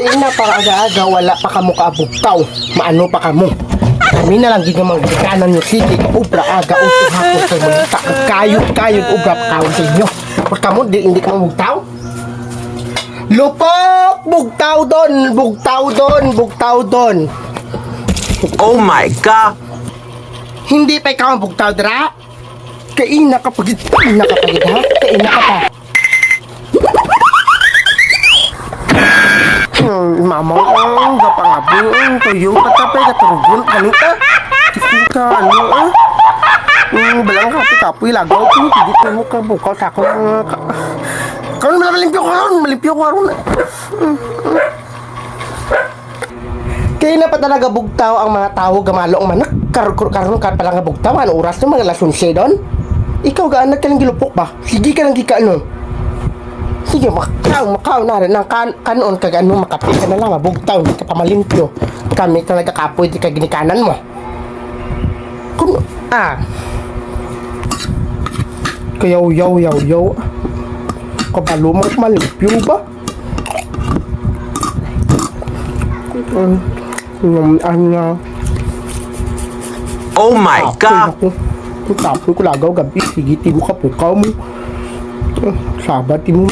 Ina para aga-aga wala pa kamo kaabugtaw. Maano pa kamo? Kami na lang ginamang gikanan nyo sige ubra aga uso hapon sa mga kayod ubra pa kawin sa inyo. Pag kamo hindi ka mabugtaw? Lupok! Bugtaw doon! Oh my God! Hindi pa ikaw ang bugtaw dra? Kaina ka pagid ha? Kaina ka pa. Mama ang gapangabing tuyo katapay katurugon kanita. Ka ano balang kapoy lagaw ko hindi ko mo ka bukaw sa ako. Karon malimpyo ko ron. Kaya na pa talaga bugtaw ang mga tao gamalong manak. Karon ka pala nga bugtaw ano oras ng mga lasyon siya doon. Ikaw gaan ka lang gilupok ba? Sige ka lang gika ano. Sige, makaw na rin. Ang kanon kag ano, makapi ka na lang, mabugtaw, hindi ka pa malimpyo. Kami talaga kapoy, di ka ginikanan mo. Kaya yaw. Kabalo mo malimpyo ba? Oh my God! Tapoy ko lagaw gabi, sige, tigo ka pukaw mo. Sabat mo.